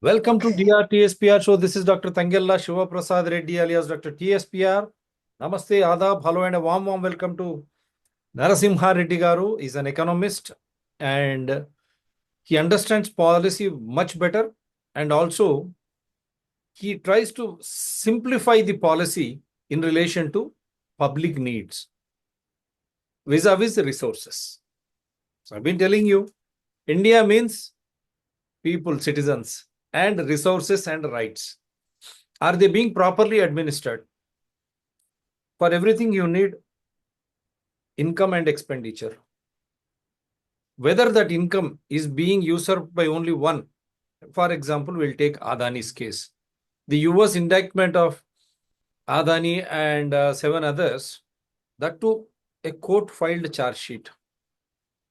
Welcome to DRTSPR show. This is Dr. Tangella Shiva Prasad Reddy alias Dr. TSPR. Namaste, Adab, hello and a warm welcome to Narasimha Reddy Garu. He's an economist and he understands policy much better, and also he tries to simplify the policy in relation to public needs vis-a-vis resources. So I've been telling you, India means people, citizens, and resources and rights. Are they being properly administered? For everything you need income and expenditure. Whether that income is being usurped by only one. For example, we'll take Adani's case. The US indictment of Adani and 7 others, that too a court-filed charge sheet.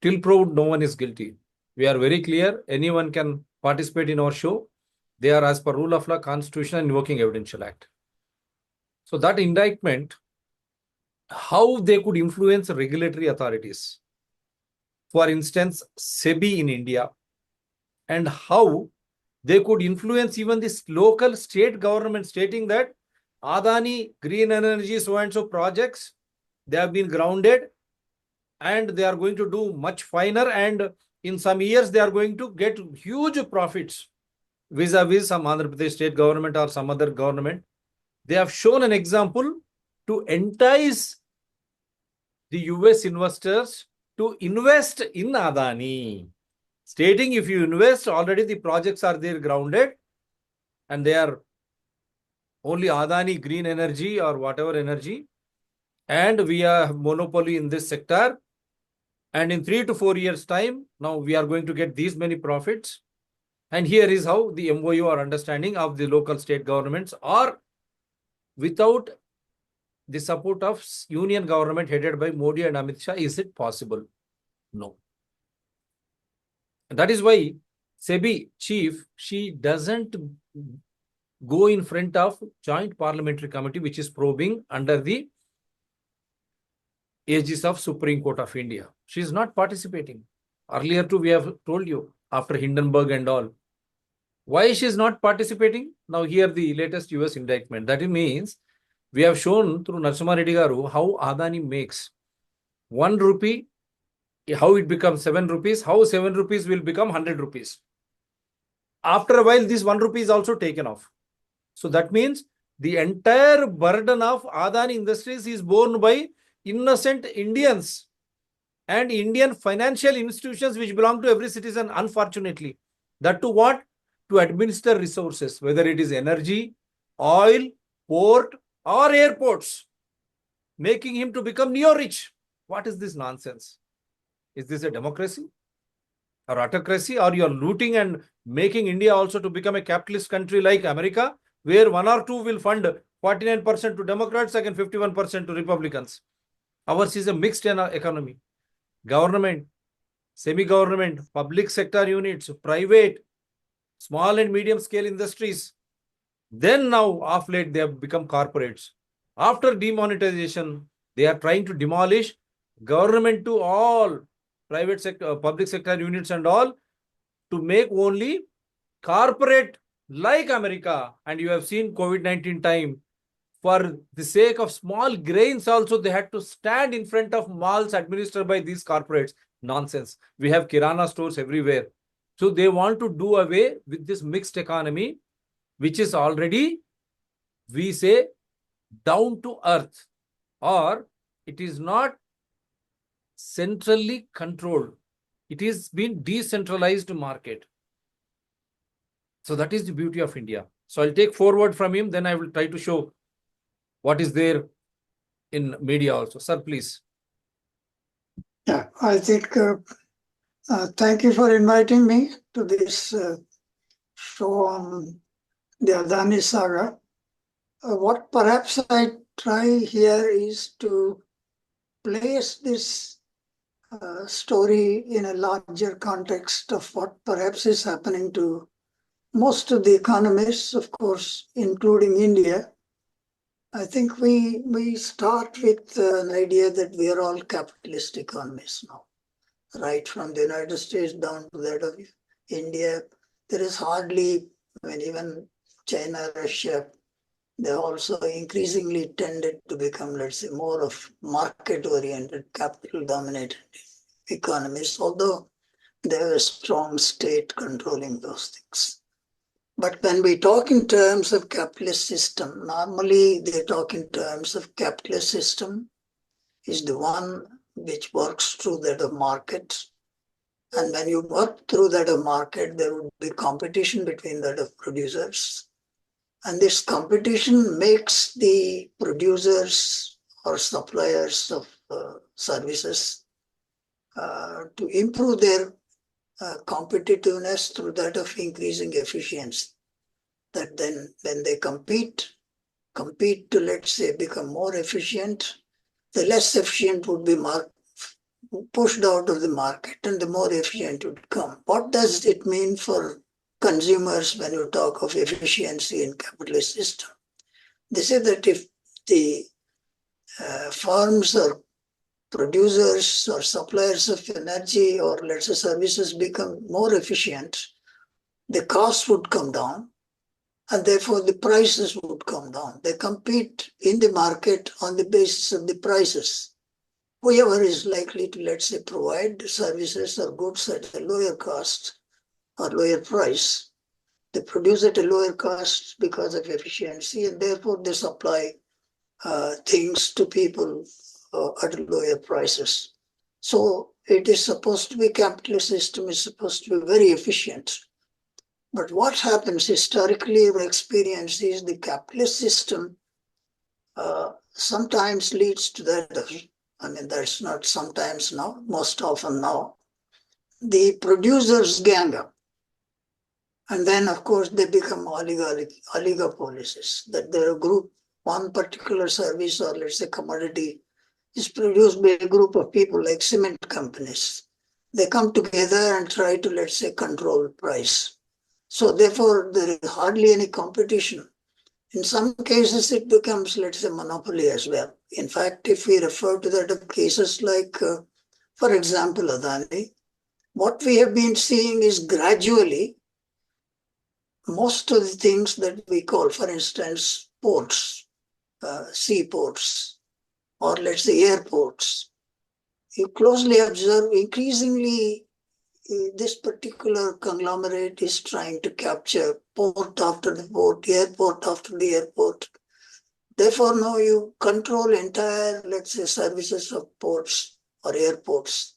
Till proved, no one is guilty. We are very clear. Anyone can participate in our show. They are as per rule of law, constitution, and invoking evidential act. So that indictment, how they could influence regulatory authorities. For instance, SEBI in India, and how they could influence even this local state government, stating that Adani green energy so and so projects, they have been grounded and they are going to do much finer, and in some years they are going to get huge profits vis-a-vis some Andhra Pradesh state government or some other government. They have shown an example to entice the US investors to invest in Adani, stating if you invest, already the projects are there grounded and they are only Adani green energy or whatever energy, and we have monopoly in this sector, and in 3 to 4 years time, now we are going to get these many profits. And here is how the MOU or understanding of the local state governments, or without the support of union government headed by Modi and Amit Shah, is it possible? No. That is why SEBI chief, she doesn't go in front of joint parliamentary committee which is probing under the aegis of Supreme Court of India. She is not participating. Earlier too, we have told you, after Hindenburg and all. Why she is not participating? Now here the latest US indictment. That means we have shown through Narasimha Reddy Garu how Adani makes 1 rupee, how it becomes 7 rupees, how 7 rupees will become 100 rupees. After a while, this 1 rupee is also taken off. So that means the entire burden of Adani Industries is borne by innocent Indians and Indian financial institutions which belong to every citizen, unfortunately. That to what? To administer resources, whether it is energy, oil, port, or airports, making him to become neo-rich. What is this nonsense? Is this a democracy or autocracy? Or you are looting and making India also to become a capitalist country like America, where 1 or 2 will fund 49% to Democrats and 51% to Republicans. Ours is a mixed economy. Government, semi-government, public sector units, private, small and medium scale industries. Then now, of late, they have become corporates. After demonetization, they are trying to demolish government to all private sector, public sector units and all, to make only corporate like America. And you have seen COVID-19 time, for the sake of small grains also, they had to stand in front of malls administered by these corporates. Nonsense. We have Kirana stores everywhere. So they want to do away with this mixed economy, which is already, we say, down to earth, or it is not centrally controlled. It is been decentralized market. So that is the beauty of India. So I'll take forward from him, then I will try to show what is there in media also. Sir, please. Yeah, I think, thank you for inviting me to this show on the Adani Saga. What perhaps I try here is to place this story in a larger context of what perhaps is happening to most of the economists, of course, including India. I think we start with an idea that we are all capitalist economies now, right from the United States down to that of India. There is hardly when even China, Russia, they also increasingly tended to become, let's say, more of market-oriented, capital-dominated economies, although they have a strong state controlling those things. But when we talk in terms of capitalist system, normally they talk in terms of capitalist system is the one which works through that of market. And when you work through that of market, there would be competition between that of producers. And this competition makes the producers or suppliers of services to improve their competitiveness through that of increasing efficiency. That then when they compete to, let's say, become more efficient, the less efficient would be pushed out of the market and the more efficient would come. What does it mean for consumers when you talk of efficiency in capitalist system? They say that if the firms or producers or suppliers of energy or, let's say, services become more efficient, the cost would come down and therefore the prices would come down. They compete in the market on the basis of the prices. Whoever is likely to, let's say, provide services or goods at a lower cost or lower price, they produce at a lower cost because of efficiency, and therefore they supply things to people at lower prices. So it is supposed to be, capitalist system is supposed to be very efficient. But what happens historically, our experience is the capitalist system sometimes leads to that. I mean, that's not sometimes now, most often now. The producers gang up. And then, of course, they become oligopolies. That they're a group, one particular service or, let's say, commodity is produced by a group of people like cement companies. They come together and try to, let's say, control price. So therefore, there is hardly any competition. In some cases, it becomes, let's say, monopoly as well. In fact, if we refer to that cases like, for example, Adani, what we have been seeing is gradually most of the things that we call, for instance, ports, seaports, or let's say airports, you closely observe increasingly this particular conglomerate is trying to capture port after the port, airport after the airport. Therefore, now you control entire, let's say, services of ports or airports.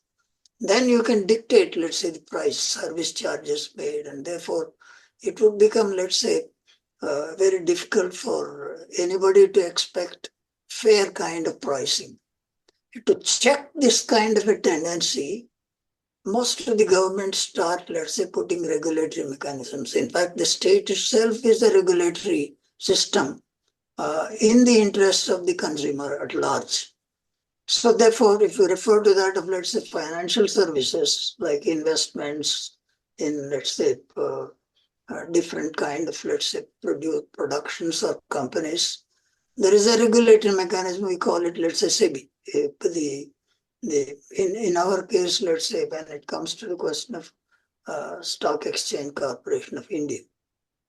Then you can dictate, let's say, the price, service charges paid, and therefore it would become, let's say, very difficult for anybody to expect fair kind of pricing. To check this kind of a tendency, most of the governments start, let's say, putting regulatory mechanisms. In fact, the state itself is a regulatory system in the interest of the consumer at large. So therefore, if you refer to that of, let's say, financial services, like investments in, let's say, different kind of, let's say, productions or companies, there is a regulatory mechanism, we call it, let's say, SEBI. In our case, let's say, when it comes to the question of Stock Exchange Corporation of India,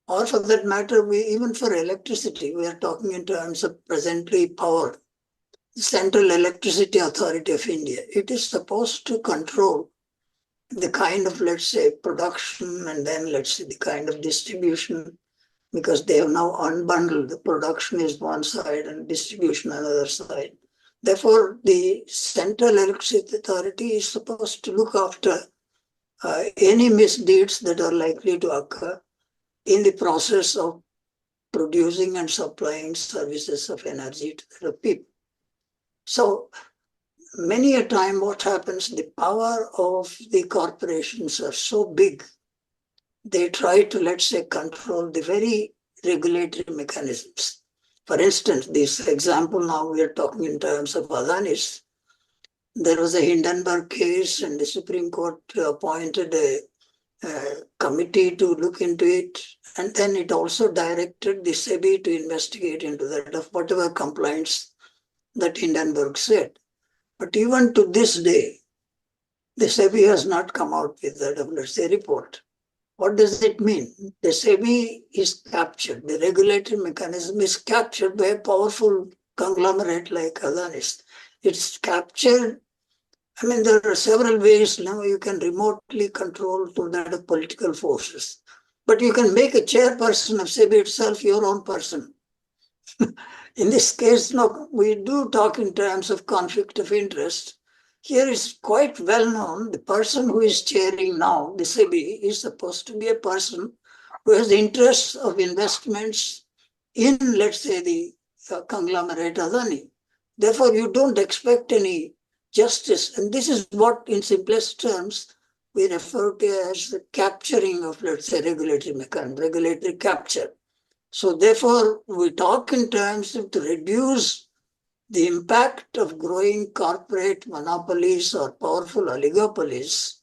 or for that matter, even for electricity, we are talking in terms of presently power. Central Electricity Authority of India. It is supposed to control the kind of, let's say, production and then, let's say, the kind of distribution, because they have now unbundled. The production is one side and distribution another side. Therefore, the Central Electricity Authority is supposed to look after any misdeeds that are likely to occur in the process of producing and supplying services of energy to the people. So many a time what happens, the power of the corporations are so big, they try to, let's say, control the very regulatory mechanisms. For instance, this example now we are talking in terms of Adanis. There was a Hindenburg case and the Supreme Court appointed a committee to look into it. And then it also directed the SEBI to investigate into that of whatever complaints that Hindenburg said. But even to this day, the SEBI has not come out with that, let's say, report. What does it mean? The SEBI is captured, the regulatory mechanism is captured by a powerful conglomerate like Adani's. It's captured. I mean, there are several ways now you can remotely control through that of political forces. But you can make a chairperson of SEBI itself your own person. In this case, no, we do talk in terms of conflict of interest. Here is quite well known. The person who is chairing now, the SEBI, is supposed to be a person who has interests of investments in, let's say, the conglomerate Adani. Therefore, you don't expect any justice. And this is what, in simplest terms, we refer to as the capturing of, let's say, regulatory mechanism, regulatory capture. So therefore, we talk in terms of to reduce the impact of growing corporate monopolies or powerful oligopolies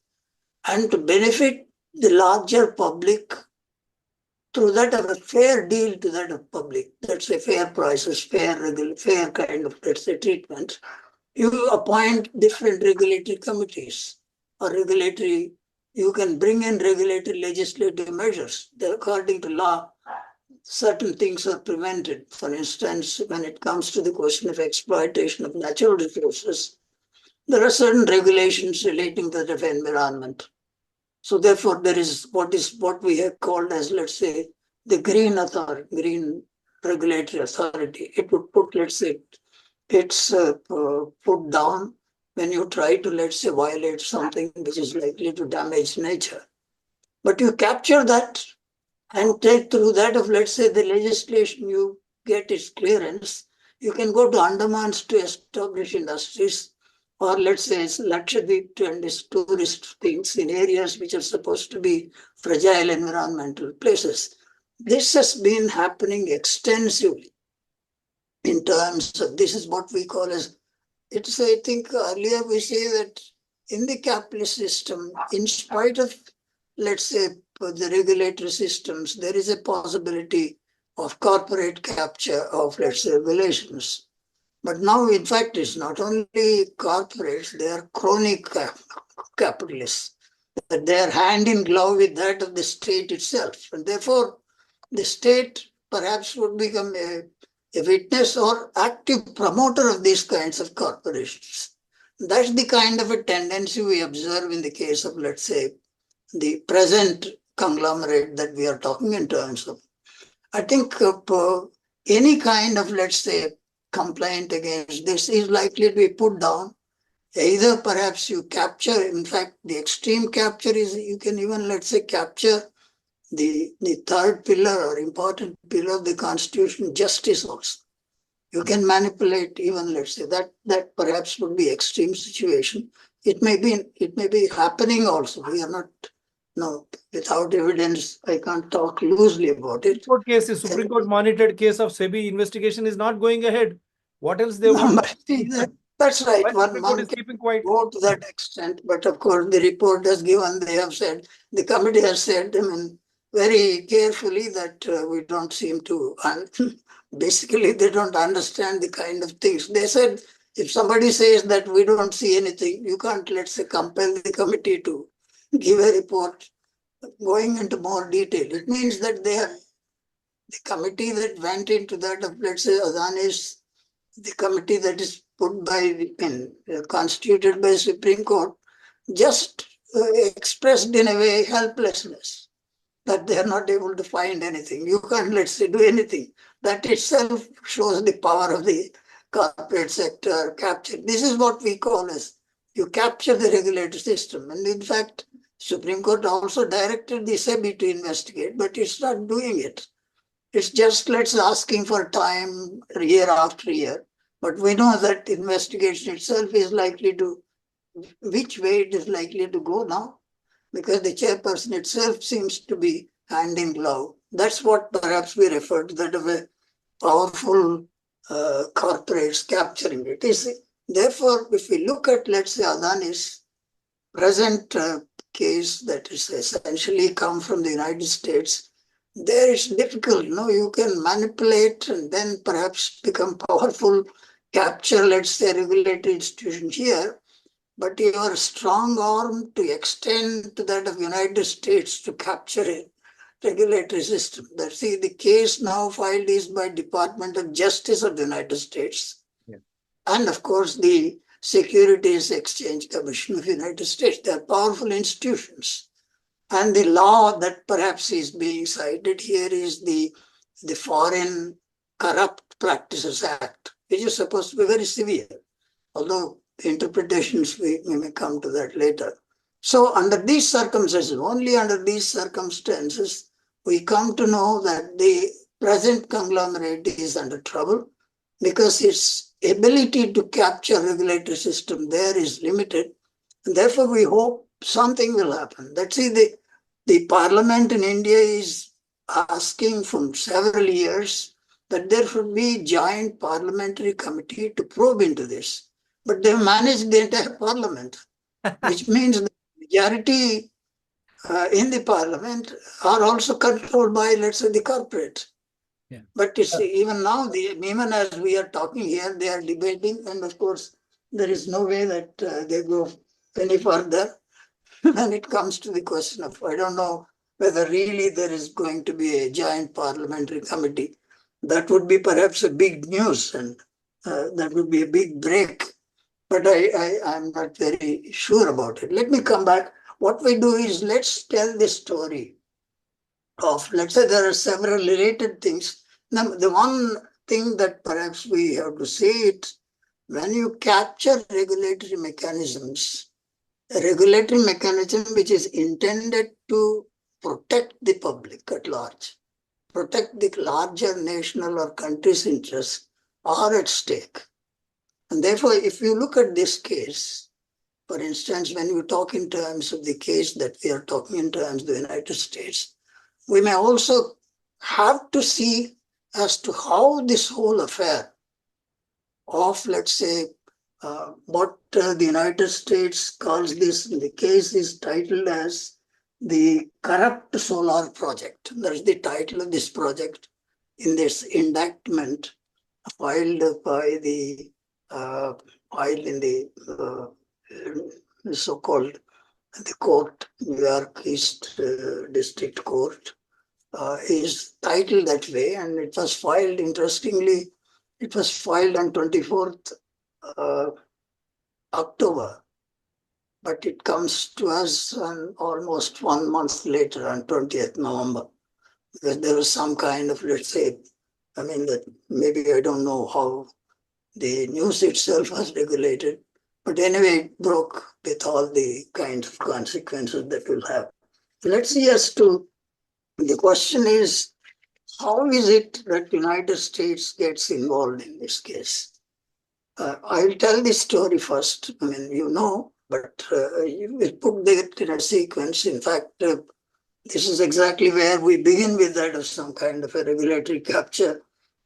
and to benefit the larger public through that of a fair deal to that of public. That's a fair prices, fair kind of, let's say, treatment. You appoint different regulatory committees or you can bring in regulatory legislative measures. According to law, certain things are prevented. For instance, when it comes to the question of exploitation of natural resources, there are certain regulations relating to the environment. So therefore, there is what we have called as, let's say, the green regulatory authority. It would put, let's say, it's put down when you try to, let's say, violate something which is likely to damage nature. But you capture that and take through that of, let's say, the legislation, you get its clearance. You can go to Andamans to establish industries, or let's say Lakshadweep to and its tourist things in areas which are supposed to be fragile environmental places. This has been happening extensively in terms of, this is what we call as, it's, I think earlier we say that in the capitalist system, in spite of, let's say, the regulatory systems, there is a possibility of corporate capture of, let's say, regulations. But now, in fact, it's not only corporates, they are chronic capitalists. They are hand in glove with that of the state itself. And therefore, the state perhaps would become a witness or active promoter of these kinds of corporations. That's the kind of a tendency we observe in the case of, let's say, the present conglomerate that we are talking in terms of. I think any kind of, let's say, complaint against this is likely to be put down. Either perhaps you capture, in fact, the extreme capture is you can even, let's say, capture the third pillar or important pillar of the Constitution, justice also. You can manipulate even, let's say, that perhaps would be extreme situation. It may be happening also. We are not, no, without evidence, I can't talk loosely about it. Court case, the Supreme Court monitored case of SEBI investigation is not going ahead. What else they want? That's right. Why One Supreme Court is can keeping quiet? go to that extent, but of course the report has given, they have said, the committee has said, I mean, very carefully that we don't seem to, basically they don't understand the kind of things. They said, if somebody says that we don't see anything, you can't, let's say, compel the committee to give a report going into more detail. It means that they are, the committee that went into that of, let's say, Adani's, the committee that is put by, constituted by Supreme Court, just expressed in a way helplessness, that they are not able to find anything. You can't, let's say, do anything. That itself shows the power of the corporate sector capture. This is what we call as, you capture the regulatory system. And in fact, Supreme Court also directed the SEBI to investigate, but it's not doing it. It's just, let's asking for time year after year. But we know that investigation itself is likely to, which way it is likely to go now, because the chairperson itself seems to be hand in glove. That's what perhaps we refer to that of a powerful corporates capturing it. Therefore, if we look at, let's say, Adani's present case that is essentially come from the United States, there it's difficult. You can manipulate and then perhaps become powerful, capture, let's say, regulatory institutions here. but your strong arm to extend to that of United States to capture a regulatory system. That's the case now filed is by Department of Justice of the United States. Yeah. And of course, the Securities Exchange Commission of the United States. They are powerful institutions. And the law that perhaps is being cited here is the Foreign Corrupt Practices Act, which is supposed to be very severe, although interpretations, we may come to that later. So under these circumstances, only under these circumstances, we come to know that the present conglomerate is under trouble because its ability to capture regulatory system there is limited. And therefore, we hope something will happen. That's the parliament in India is asking from several years that there should be joint parliamentary committee to probe into this. But they've managed the entire parliament, which means the majority in the parliament are also controlled by, let's say, the corporate. Yeah. But you see, even now, even as we are talking here, they are debating, and of course, there is no way that they go any further when it comes to the question of, I don't know whether really there is going to be a giant parliamentary committee. That would be perhaps a big news, and that would be a big break. But I'm not very sure about it. Let me come back. What we do is let's tell the story of, let's say there are several related things. Now, the one thing that perhaps we have to say it, when you capture regulatory mechanisms, a regulatory mechanism which is intended to protect the public at large, protect the larger national or country's interests, are at stake. And therefore, if you look at this case, for instance, when you talk in terms of the case that we are talking in terms of the United States, we may also have to see as to how this whole affair of, let's say, what the United States calls this, the case is titled as the Corrupt Solar Project. That's the title of this project in this indictment filed by the filed in the so-called the court, New York East District Court, is titled that way, and it was filed, interestingly, it was filed on 24th October, but it comes to us on almost 1 month later on 20th November, because there was some kind of, let's say, I mean, that maybe I don't know how the news itself was regulated, but anyway, it broke with all the kinds of consequences that will have. Let's see as to, the question is, how is it that the United States gets involved in this case? I'll tell the story first. I mean, you know, but you will put that in a sequence. In fact, this is exactly where we begin with that of some kind of a regulatory capture.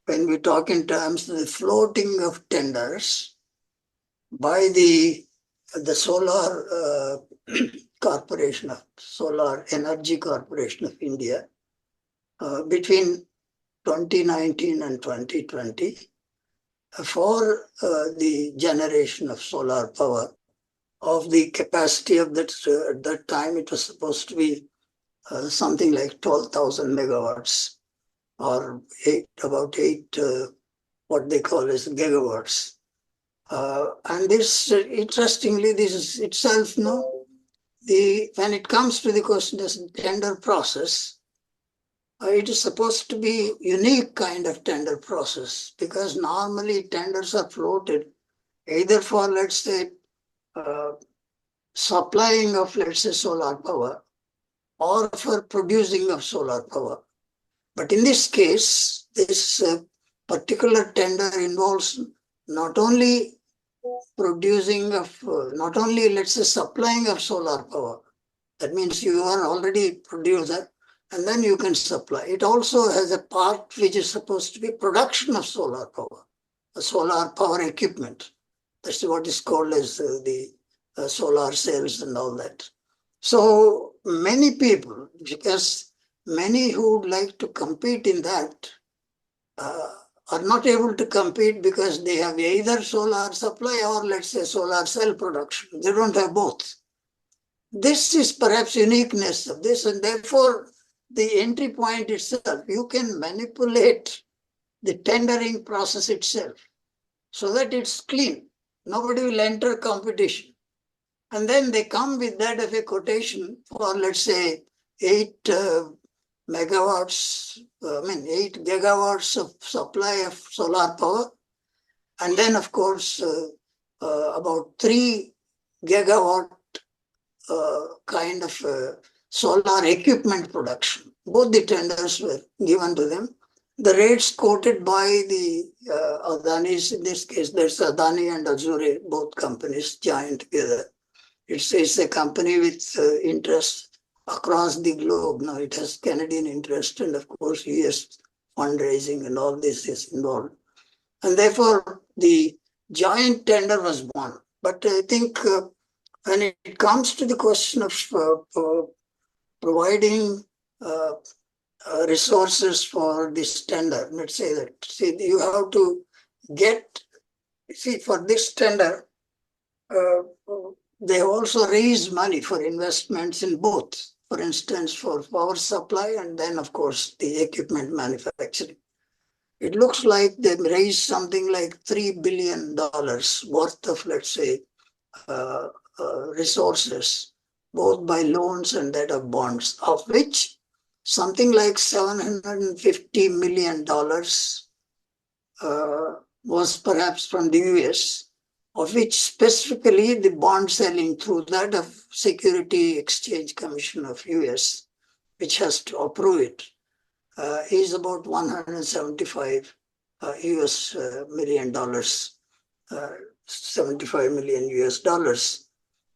When we talk in terms of the floating of tenders by the Solar Corporation of Solar Energy Corporation of India between 2019 and 2020 for the generation of solar power of the capacity of that. At that time, it was supposed to be something like 12,000 megawatts, or about eight, what they call as gigawatts. And this, interestingly, this is itself, when it comes to the question of tender process, it is supposed to be unique kind of tender process, because normally tenders are floated either for, let's say, supplying of, let's say, solar power, or for producing of solar power. But in this case, this particular tender involves not only producing of, not only, let's say, supplying of solar power. That means you are already producer, and then you can supply. It also has a part which is supposed to be production of solar power, a solar power equipment. That's what is called as the solar cells and all that. So many people, because many who would like to compete in that, are not able to compete because they have either solar supply or let's say solar cell production. They don't have both. This is perhaps uniqueness of this, and therefore the entry point itself, you can manipulate the tendering process itself so that it's clean. Nobody will enter competition. And then they come with that of a quotation for, let's say, 8 megawatts, 8 gigawatts of supply of solar power. And then, of course, about 3 gigawatt kind of solar equipment production. Both the tenders were given to them. The rates quoted by the Adanis, in this case, there's Adani and Azure, both companies joined together. It's a company with interest across the globe. Now it has Canadian interest and of course US fundraising and all this is involved. And therefore the joint tender was won. But I think when it comes to the question of providing resources for this tender, let's say that, you have to get, for this tender, they also raise money for investments in both, for instance, for power supply and then, of course, the equipment manufacturing. It looks like they raised something like $3 billion worth of, let's say, resources, both by loans and that of bonds, of which something like $750 million was perhaps from the US, of which specifically the bond selling through that of Security Exchange Commission of US, which has to approve it, is about 175 US million dollars, 75 million US dollars.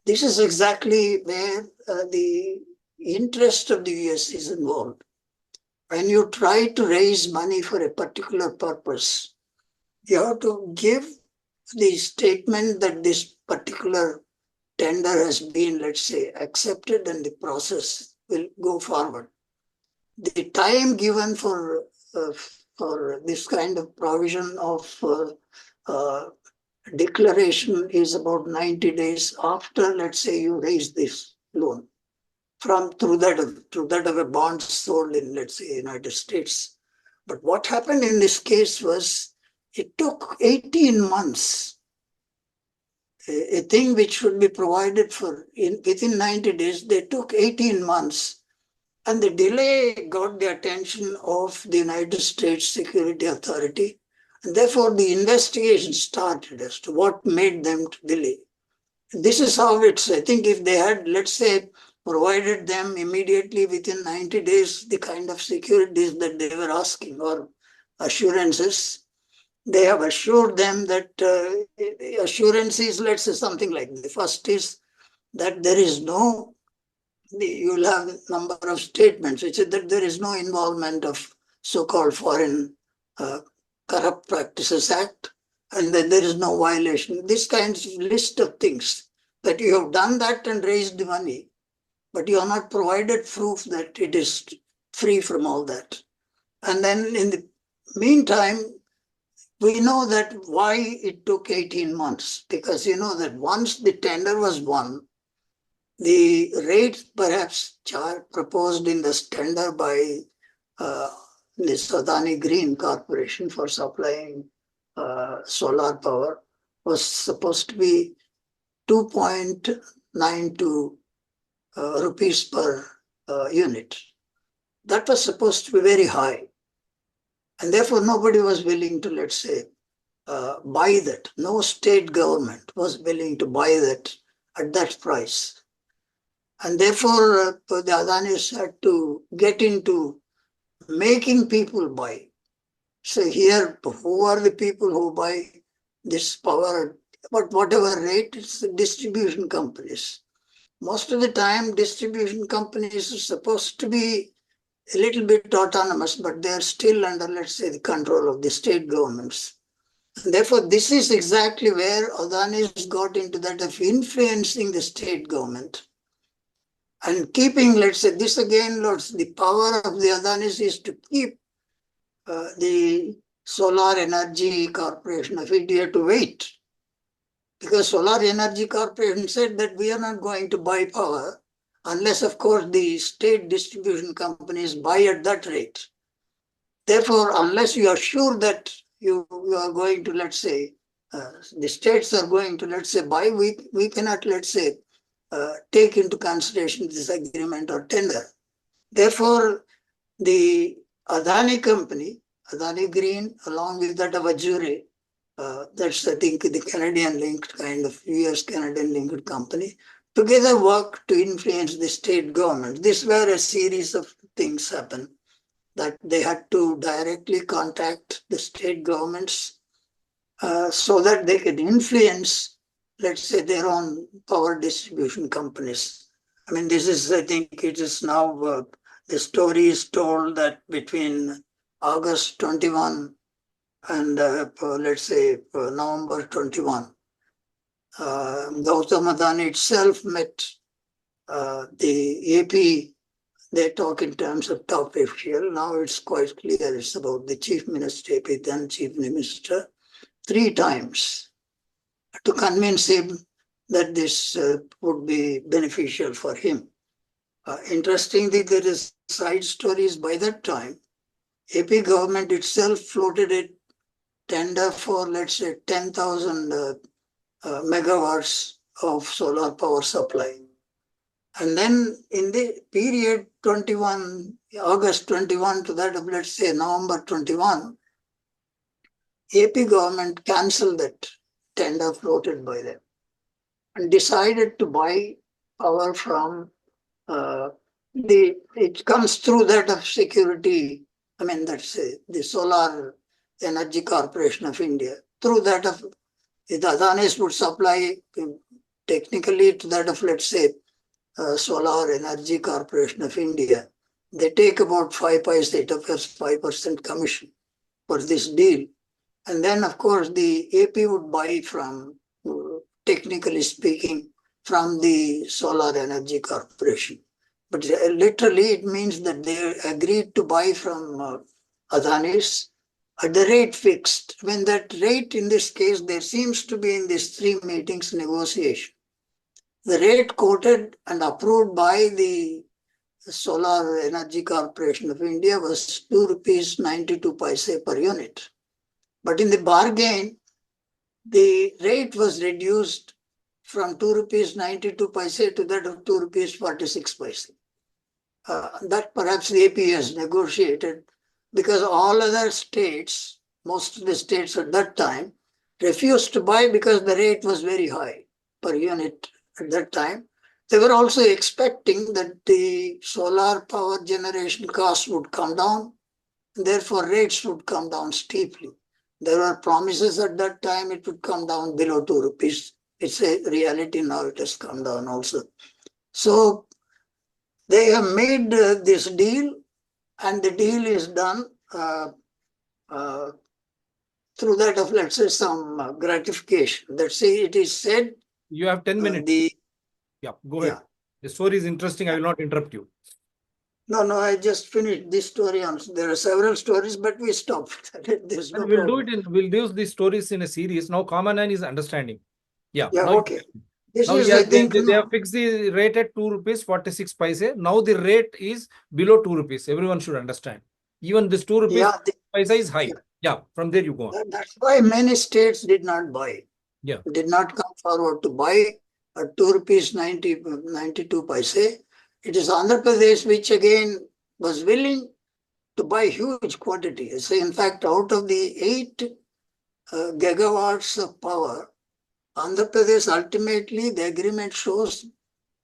This is exactly where the interest of the US is involved. When you try to raise money for a particular purpose, you have to give the statement that this particular tender has been, let's say, accepted and the process will go forward. The time given for this kind of provision of declaration is about 90 days after, let's say, you raise this loan through that of a bond sold in, let's say, United States. But what happened in this case was it took 18 months. A thing which should be provided for within 90 days, they took 18 months. And the delay got the attention of the United States Security Authority. And therefore, the investigation started as to what made them to delay. This is how I think if they had, let's say, provided them immediately within 90 days, the kind of securities that they were asking or assurances, they have assured them that assurance is, let's say, something like the first is that there is no, you'll have a number of statements which is that there is no involvement of so-called Foreign Corrupt Practices Act and that there is no violation. This kind of list of things that you have done that and raised the money, but you have not provided proof that it is free from all that. And then in the meantime, we know that why it took 18 months, because you know that once the tender was won, the rate perhaps proposed in this tender by this Adani Green Corporation for supplying solar power was supposed to be 2.92 rupees per unit. That was supposed to be very high. And therefore, nobody was willing to, let's say, buy that. No state government was willing to buy that at that price. And therefore, the Adanis had to get into making people buy. So here, who are the people who buy this power? But whatever rate, it's the distribution companies. Most of the time, distribution companies are supposed to be a little bit autonomous, but they are still under, let's say, the control of the state governments. And therefore, this is exactly where Adani's got into that of influencing the state government. And keeping, let's say, this again, the power of the Adanis is to keep the Solar Energy Corporation of India to wait. Because Solar Energy Corporation said that we are not going to buy power unless, of course, the state distribution companies buy at that rate. Therefore, unless you are sure that you are going to, let's say, the states are going to, let's say, buy, we cannot, let's say, take into consideration this agreement or tender. Therefore, the Adani company, Adani Green, along with that of Ajure, that's, I think, the Canadian linked kind of US Canadian linked company, together work to influence the state government. This where a series of things happen, that they had to directly contact the state governments so that they could influence, let's say, their own power distribution companies. I mean, this is, I think it is now, the story is told that between August 21 and let's say November 21, Gautam Adani itself met the AP. They talk in terms of top official. Now it's quite clear it's about the chief minister, AP, then chief minister, 3 times to convince him that this would be beneficial for him. Interestingly, there is side stories by that time. AP government itself floated a tender for, let's say, 10,000 megawatts of solar power supply. And then in the period 21, August 21 to that of, let's say, November 21, AP government cancelled that tender floated by them and decided to buy power from it comes through that of security. I mean, that's the Solar Energy Corporation of India. Through that of the Adanis would supply technically to that of, let's say, Solar Energy Corporation of India. They take about 5 paise, it offers 5% commission for this deal. And then, of course, the AP would buy from, technically speaking, from the Solar Energy Corporation. But literally, it means that they agreed to buy from Adanis at the rate fixed. When that rate, in this case, there seems to be in these 3 meetings negotiation. The rate quoted and approved by the Solar Energy Corporation of India was 2 rupees 92 paise per unit. But in the bargain, the rate was reduced from 2 rupees 92 paise to that of 2 rupees 46 paise. That perhaps the AP has negotiated because all other states, most of the states at that time, refused to buy because the rate was very high per unit at that time. They were also expecting that the solar power generation cost would come down, and therefore rates would come down steeply. There were promises at that time it would come down below 2 rupees. It's a reality now, it has come down also. So they have made this deal, and the deal is done through that of, let's say, some gratification. Let's say it is said. You have 10 minutes. Yeah, go ahead. The story is interesting. I will not interrupt you. No, I just finished this story. There are several stories, but we stopped. There's no we'll problem. do it we'll do these stories in a series. Now, common man is understanding. Yeah. Yeah, okay. This now, is, yes, I think, they have fixed the rate at 2 rupees 46 paise. Now the rate is below 2 rupees. Everyone should understand. Even this 2 rupees paise is high. Yeah, from there you go on. That's why many states did not buy. Yeah. Did not come forward to buy at 2 rupees 92 paise. It is Andhra Pradesh which again was willing to buy huge quantities. So in fact, out of the 8 gigawatts of power, Andhra Pradesh ultimately, the agreement shows,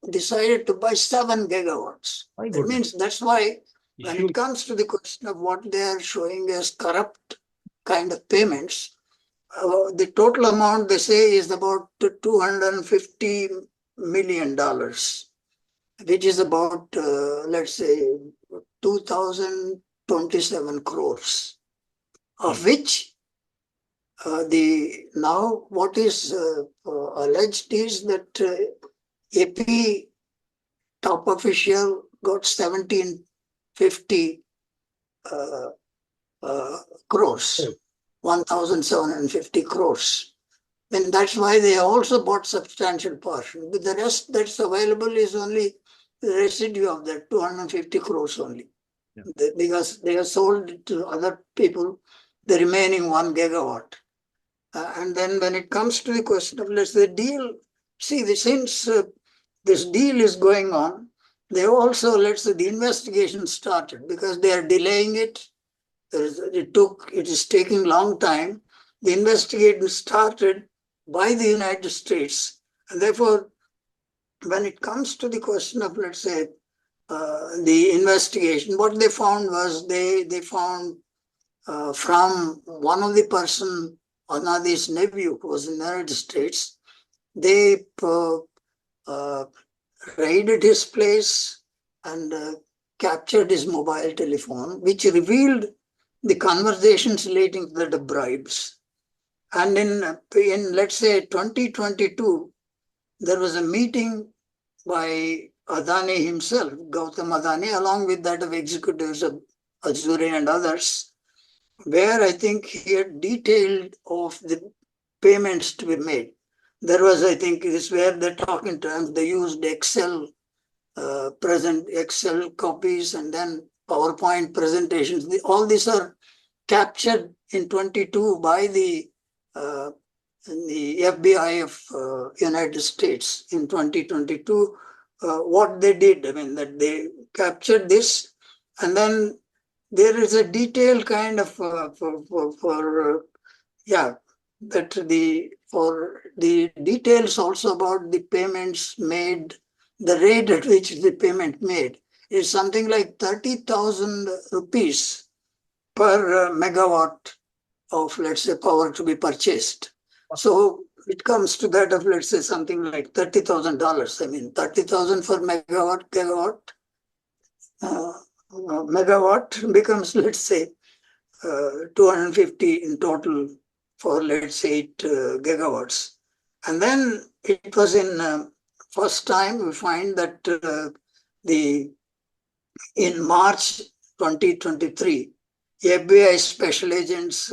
decided to buy 7 gigawatts. That means that's why when it comes to the question of what they are showing as corrupt kind of payments, the total amount they say is about $250 million, which is about, let's say, 2,027 crores, of which now what is alleged is that AP top official got 1,750 crores. 1,750 crores. Then that's why they also bought substantial portion. But the rest that's available is only the residue of that 250 crores only. Yeah. Because they have sold it to other people, the remaining 1 gigawatt. And then when it comes to the question of, let's say, deal, see, since this deal is going on, they also, let's say, the investigation started because they are delaying it. It is taking long time. The investigation started by the United States. And therefore, when it comes to the question of, let's say, the investigation, what they found was they found from one of the person, Anadi's nephew, who was in the United States, they raided his place and captured his mobile telephone, which revealed the conversations relating to the bribes. And in let's say 2022, there was a meeting by Adani himself, Gautam Adani, along with that of executives of Azuri and others, where I think he had detailed of the payments to be made. There was, I think, this where they talk in terms, they used Excel, present Excel copies and then PowerPoint presentations. All these are captured in 22 by the FBI of United States in 2022. What they did, I mean, that they captured this, and then there is a detailed kind of that for the details also about the payments made, the rate at which the payment made is something like 30,000 rupees per megawatt of, let's say, power to be purchased. So it comes to that of, let's say, something like $30,000. I mean, 30,000 for gigawatt, megawatt becomes, let's say, 250 in total for, let's say, 8 gigawatts. And then it was in first time we find that in March 2023, FBI special agents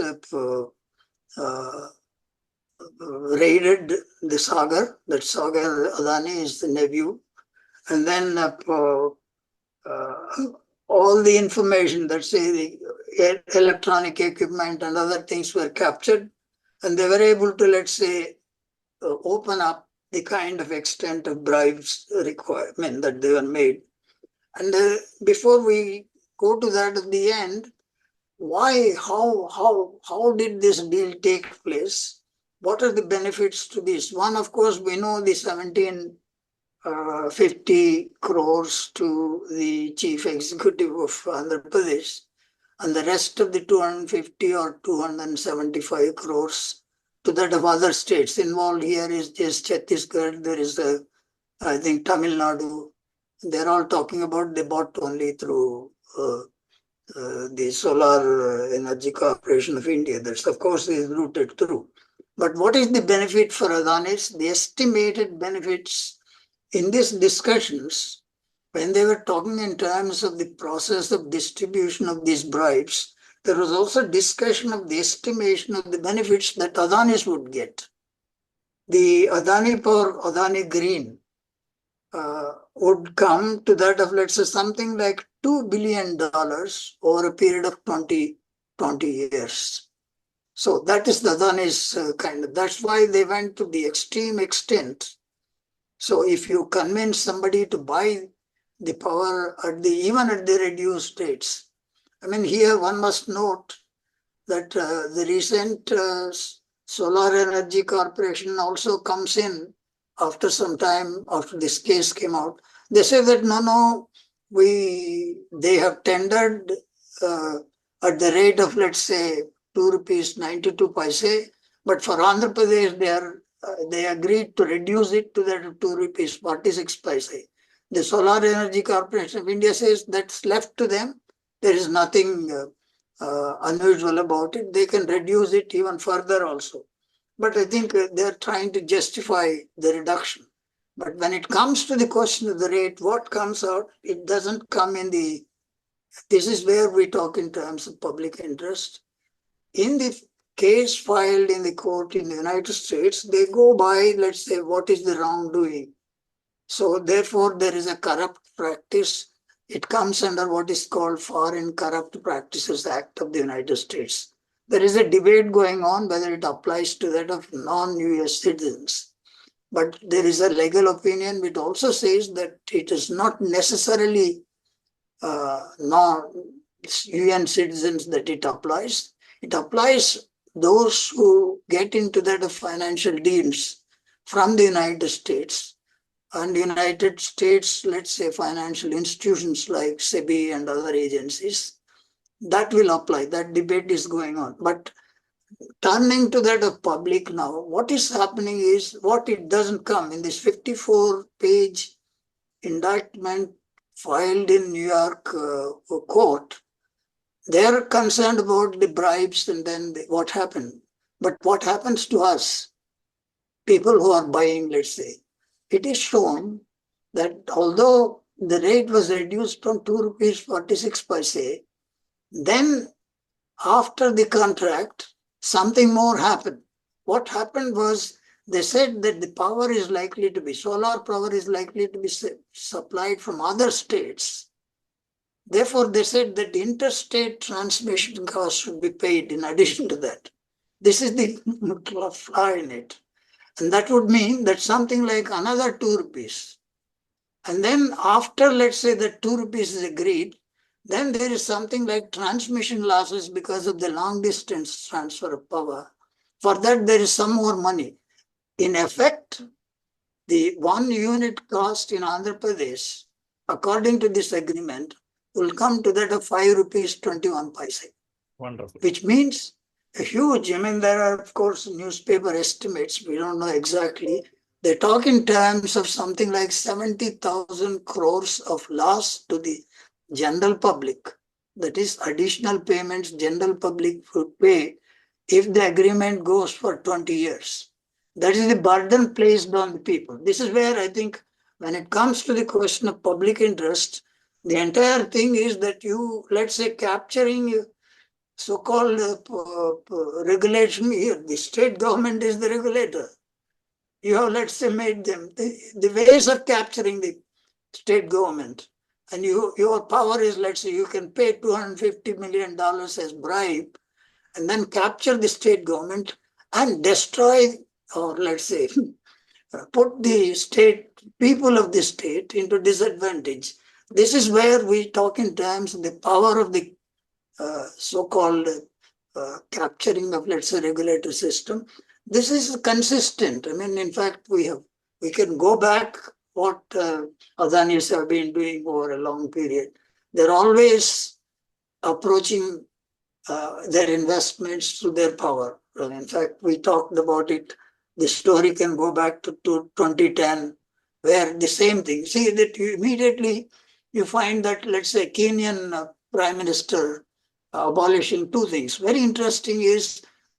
raided the Sagar. That Sagar Adani is the nephew. And then all the information, that say the electronic equipment and other things were captured, and they were able to, let's say, open up the kind of extent of bribes requirement that they were made. And before we go to that at the end, why, how did this deal take place? What are the benefits to this? One, of course, we know the 50 crores to the chief executive of Andhra Pradesh, and the rest of the 250 or 275 crores to that of other states. Involved here is just Chhattisgarh, there is I think Tamil Nadu. They're all talking about they bought only through the Solar Energy Corporation of India. That's, of course, is routed through. But what is the benefit for Adanis? The estimated benefits in these discussions, when they were talking in terms of the process of distribution of these bribes, there was also discussion of the estimation of the benefits that Adanis would get. The Adani Power, Adani Green would come to that of, let's say, something like $2 billion over a period of 20 years. So that is the Adani's kind of, that's why they went to the extreme extent. So if you convince somebody to buy the power even at the reduced rates, I mean, here one must note that the recent Solar Energy Corporation also comes in after some time after this case came out. They say that no, they have tendered at the rate of, let's say, ₹2.92, but for Andhra Pradesh they agreed to reduce it to that ₹2.46. The Solar Energy Corporation of India says that's left to them. There is nothing unusual about it. They can reduce it even further also. But I think they're trying to justify the reduction. But when it comes to the question of the rate, what comes out, it doesn't come in this is where we talk in terms of public interest. In the case filed in the court in the United States, they go by, let's say, what is the wrongdoing. So therefore, there is a corrupt practice. It comes under what is called Foreign Corrupt Practices Act of the United States. There is a debate going on whether it applies to that of non-US citizens. But there is a legal opinion which also says that it is not necessarily non-UN citizens that it applies. It applies those who get into that of financial deals from the United States. And United States, let's say financial institutions like SEBI and other agencies, that will apply. That debate is going on. But turning to that of public now, what is happening is what it doesn't come in this 54-page indictment filed in New York court. They are concerned about the bribes and then what happened. But what happens to us, people who are buying, let's say, it is shown that although the rate was reduced from 2 rupees 46 paise, then after the contract, something more happened. What happened was they said that the power is likely to be, solar power is likely to be supplied from other states. Therefore, they said that interstate transmission costs should be paid in addition to that. This is the flaw in it. And that would mean that something like another 2 rupees. And then after, let's say, that 2 rupees is agreed, then there is something like transmission losses because of the long distance transfer of power. For that, there is some more money. In effect, the 1 unit cost in Andhra Pradesh, according to this agreement, will come to that of 5 rupees 21 paise. Wonderful. Which means a huge, I mean, there are, of course, newspaper estimates. We don't know exactly. They talk in terms of something like 70,000 crores of loss to the general public. That is additional payments general public would pay if the agreement goes for 20 years. That is the burden placed on the people. This is where I think when it comes to the question of public interest, the entire thing is that you, let's say, capturing so-called regulation here. The state government is the regulator. You have, let's say, made them the ways of capturing the state government. And your power is, let's say, you can pay $250 million as bribe and then capture the state government and destroy, or let's say, put the state, people of the state into disadvantage. This is where we talk in terms of the power of the so-called capturing of, let's say, regulatory system. This is consistent. I mean, in fact, we can go back what Adanis have been doing over a long period. They're always approaching their investments to their power. And in fact, we talked about it. The story can go back to 2010, where the same thing. See that you immediately find that, let's say, Kenyan Prime Minister abolishing 2 things. Very interesting is